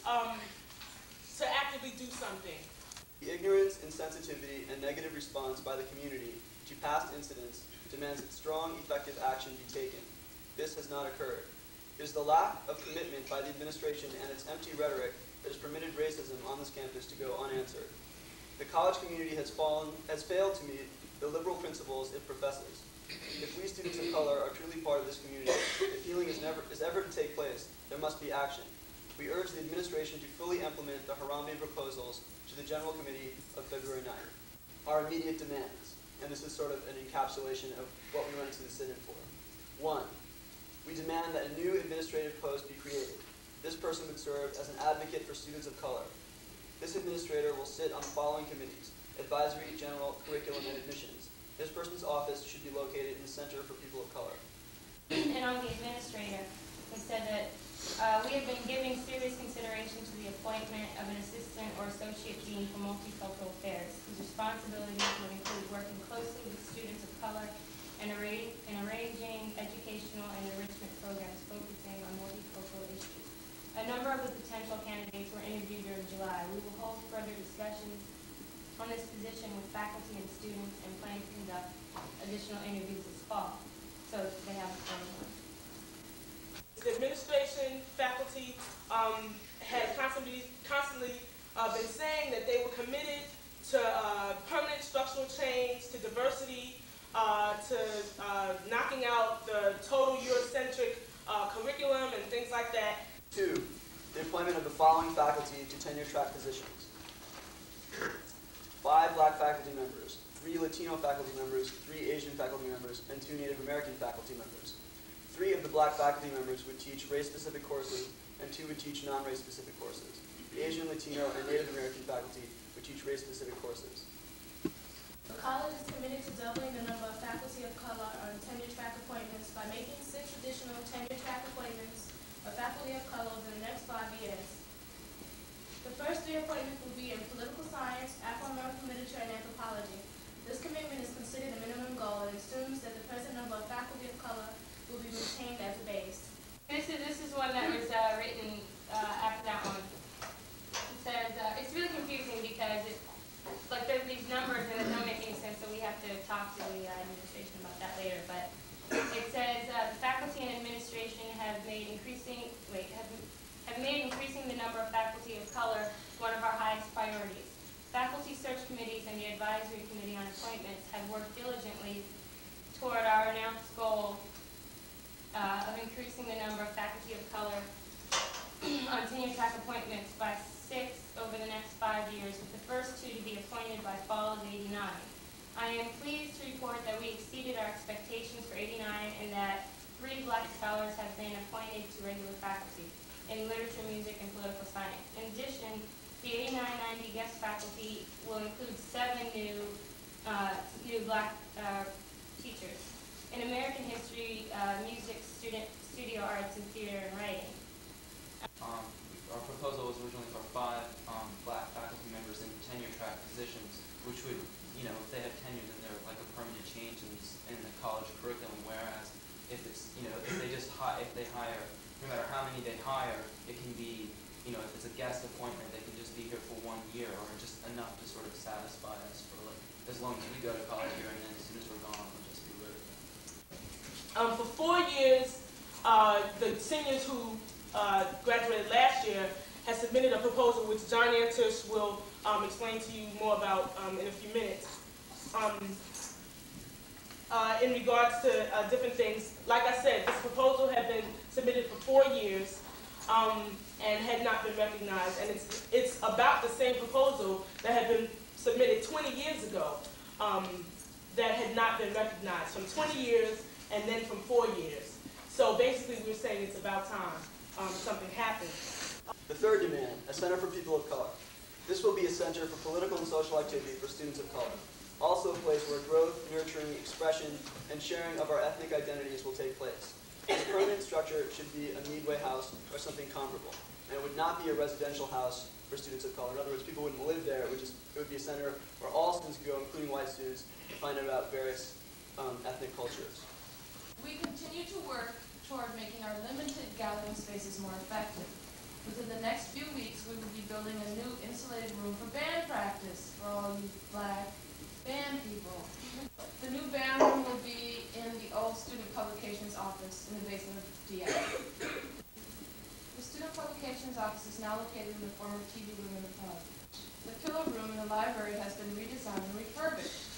to actively do something. The ignorance, insensitivity, and negative response by the community to past incidents demands that strong, effective action be taken. This has not occurred. It is the lack of commitment by the administration and its empty rhetoric that has permitted racism on this campus to go unanswered. The college community has failed to meet the liberal principles it professes. If we students of color are truly part of this community, if healing is ever to take place, there must be action. We urge the administration to fully implement the Harambe proposals to the General Committee of February 9th. Our immediate demands, and this is sort of an encapsulation of what we went into the sit-in for. 1, we demand that a new administrative post be created. This person would serve as an advocate for students of color. This administrator will sit on the following committees: Advisory, General, Curriculum, and Admissions. This person's office should be located in the Center for People of Color. And on the administrator, he said that we have been giving serious consideration to the appointment of an assistant or associate dean for multicultural affairs, whose responsibilities would include working closely with students of color and arranging educational and enrichment programs focusing on multicultural issues. A number of the potential candidates were interviewed during July. We will hold further discussions on this position with faculty and students and plan to conduct additional interviews this fall. So they have a one. The administration, faculty had constantly been saying that they were committed to permanent structural change, to diversity, to knocking out the total Eurocentric curriculum and things like that. 2, the appointment of the following faculty to tenure-track positions: 5 black faculty members, 3 Latino faculty members, 3 Asian faculty members, and 2 Native American faculty members. 3 of the black faculty members would teach race-specific courses, and 2 would teach non-race-specific courses. The Asian, Latino, and Native American faculty would teach race-specific courses. The college is committed to doubling the number of faculty of color on tenure-track appointments by making 6 additional tenure-track appointments of faculty of color over the next 5 years. The first 3 appointments will be in political science, Afro-American literature, and anthropology. This commitment is considered a minimum goal and assumes that the present number of faculty of color will be maintained as a base. This is one that was written after that one. It says, it's really confusing because like there's these numbers and it doesn't make any sense, so we have to talk to the administration about that later. But it says the faculty and administration have made increasing the number of faculty of color one of our highest priorities. Faculty search committees and the advisory committee on appointments have worked diligently toward our announced goal of increasing the number of faculty of color on tenure-track appointments by 6 over the next 5 years, with the first 2 to be appointed by fall of '89. I am pleased to report that we exceeded our expectations for '89 and that 3 black scholars have been appointed to regular faculty in literature, music, and political science. In addition, the '89-90 guest faculty will include 7 new black teachers in American history, music, studio arts, and theater and writing. Our proposal was originally for 5 black faculty members in tenure-track positions, which would, if they have tenure, then they're like a permanent change in the college curriculum. Whereas if it's, if they hire, no matter how many they hire, it can be, if it's a guest appointment, they can just be here for 1 year or just enough to sort of satisfy us for like as long as we go to college here, and then as soon as we're gone, we'll just be rid of them. For 4 years, the seniors who graduated last year has submitted a proposal which John Antish will explain to you more about in a few minutes. In regards to different things, like I said, this proposal had been submitted for 4 years and had not been recognized, and it's about the same proposal that had been submitted 20 years ago that had not been recognized, from 20 years and then from 4 years. So basically we're saying it's about time something happened. The third demand, a center for people of color. This will be a center for political and social activity for students of color. Also a place where growth, nurturing, expression, and sharing of our ethnic identities will take place. This permanent structure should be a Midway house or something comparable. And it would not be a residential house for students of color. In other words, people wouldn't live there. It would be a center where all students could go, including white students, to find out about various ethnic cultures. We continue to work toward making our limited gathering spaces more effective. Within the next few weeks, building a new insulated room for band practice for all you black band people. The new band room will be in the old student publications office in the basement of DA. The student publications office is now located in the former TV room in the pub. The pillow room in the library has been redesigned and refurbished.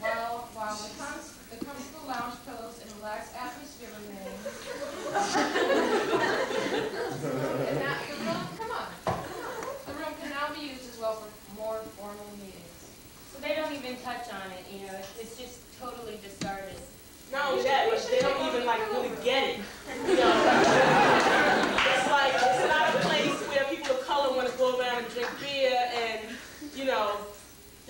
While the comfortable lounge pillows and relaxed atmosphere remain, the room can now be used as well for more formal meetings. So they don't even touch on it, you know, it's just totally discarded. Not only that, but they don't even like really get it. You know, it's like it's not a place where people of color want to go around and drink beer and, you know,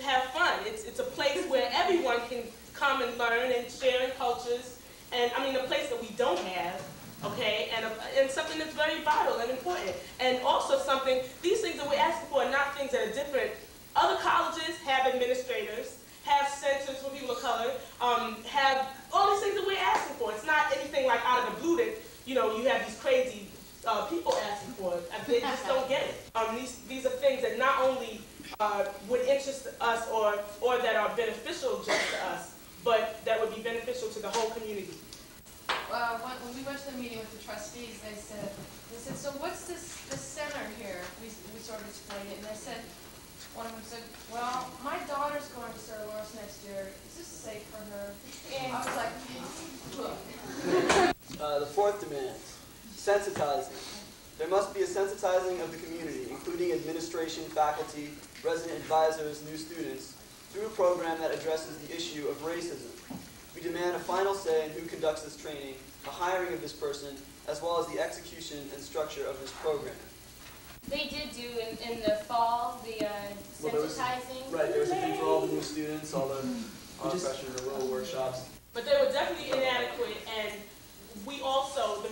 have fun. It's a place where everyone can come and learn and share in cultures, and I mean a place that we don't have, okay, and something that's very vital and important, and also something. These things that we're asking for are not things that are different. Other colleges have administrators, have centers for people of color, have all these things that we're asking for. It's not anything like out of the blue that, you know, you have these crazy people asking for it. They just don't get it. These are things that not only would interest us or that are beneficial just to us, but that would be beneficial to the whole community. When we went to the meeting with the trustees, they said, so what's this center here? We sort of explained it, and they said, one of them said, well, my daughter's going to Sarah Lawrence next year. Is this safe for her? And I was like, look. The fourth demand, sensitizing. There must be a sensitizing of the community, including administration, faculty, resident advisors, new students, through a program that addresses the issue of racism. We demand a final say in who conducts this training, the hiring of this person, as well as the execution and structure of this program. They did do in the fall the sensitizing. Right, there was a thing for all the new students, all the freshmen, the little workshops. But they were definitely inadequate, and we also,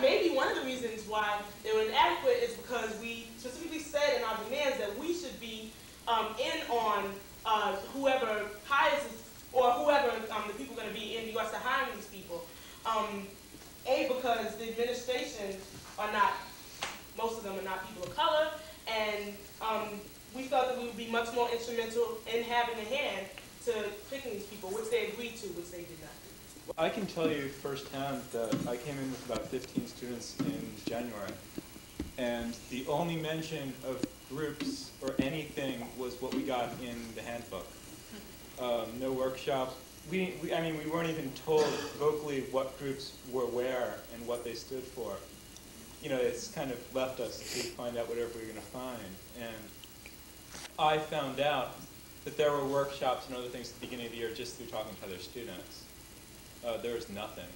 maybe one of the reasons why they were inadequate is because we specifically said in our demands that we should be in on whoever hires us, or whoever the people are going to be in regards to hiring these people. Because the administration are not, most of them are not people of color, and we felt that we would be much more instrumental in having a hand to picking these people, which they agreed to, which they did not do. I can tell you firsthand that I came in with about 15 students in January, and the only mention of groups or anything was what we got in the handbook. No workshops. We weren't even told vocally what groups were where and what they stood for. You know, it's kind of left us to find out whatever we were going to find. And I found out that there were workshops and other things at the beginning of the year just through talking to other students. There was nothing.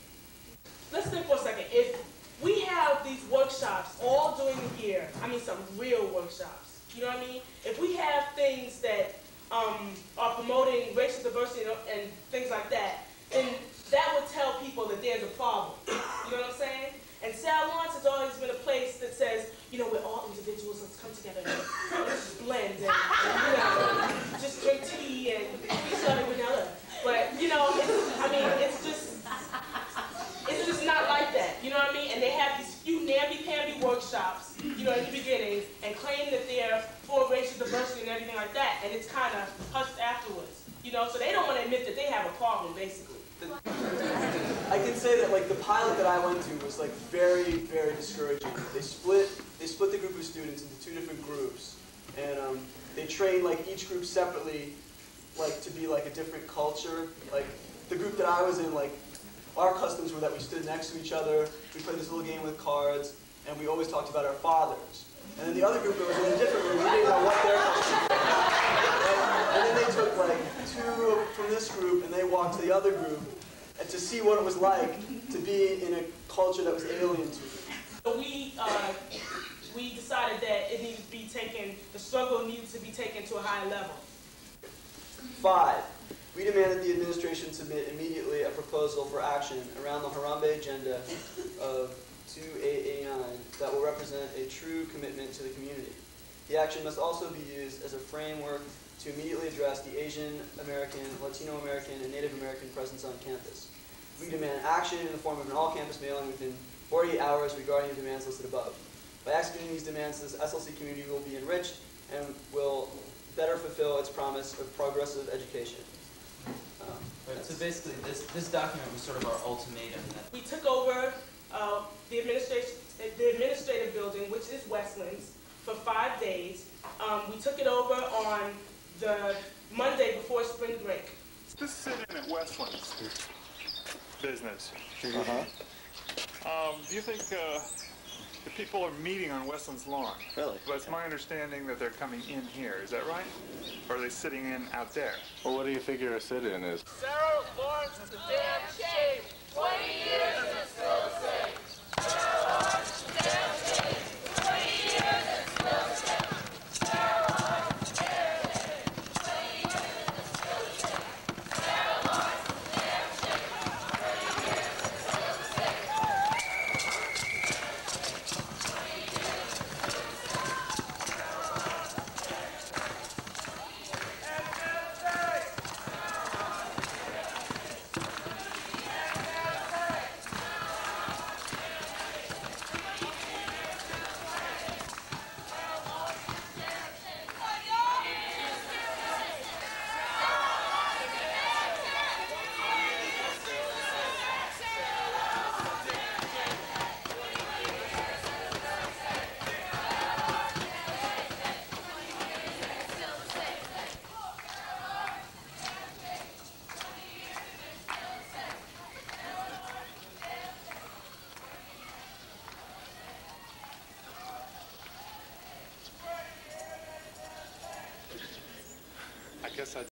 Let's think for a second. If we have these workshops all during the year, I mean some real workshops, you know what I mean? If we have things that are promoting racial diversity and things like that, then that would tell people that there's a problem. You know what I'm saying? And Sarah Lawrence has always been a place that says, you know, we're all individuals, let's come together and let's blend and you know, just drink tea and we started vanilla. But, you know, it's just not like that. You know what I mean? And they have these few namby-pamby workshops, you know, in the beginning and claim that they're for racial diversity and everything like that, and it's kind of hushed afterwards. You know, so they don't want to admit that they have a problem, basically. I can say that like the pilot that I went to was like very, very discouraging. They split the group of students into two different groups, and they trained like each group separately, like to be like a different culture. Like the group that I was in, like our customs were that we stood next to each other, we played this little game with cards, and we always talked about our fathers. And then the other group that was in a different room, we didn't know what their customs were. And then they took like two from this group and they walked to the other group and to see what it was like to be in a culture that was alien to them. So we decided that it needed to be taken, the struggle needed to be taken to a higher level. 5, we demanded the administration submit immediately a proposal for action around the Harambe agenda of 2889 that will represent a true commitment to the community. The action must also be used as a framework to immediately address the Asian American, Latino American, and Native American presence on campus. We demand action in the form of an all-campus mailing within 48 hours regarding the demands listed above. By executing these demands, this SLC community will be enriched and will better fulfill its promise of progressive education. Right, so basically, this document was sort of our ultimatum. We took over the administrative building, which is Westlands, for 5 days. We took it over on the Monday before spring break. Just sitting at Westlands business. Do you think the people are meeting on Westlands lawn? Really? But it's my understanding that they're coming in here. Is that right? Or are they sitting in out there? Well, what do you figure a sit-in is? Sarah Lawrence is a damn shame. 20 years and still the same. Sarah Lawrence is a damn shame. 20 years and still the same. Sarah Lawrence is a damn shame. 20 years and still the same. Sarah Lawrence is a damn shame. 20 years and still the same. I guess I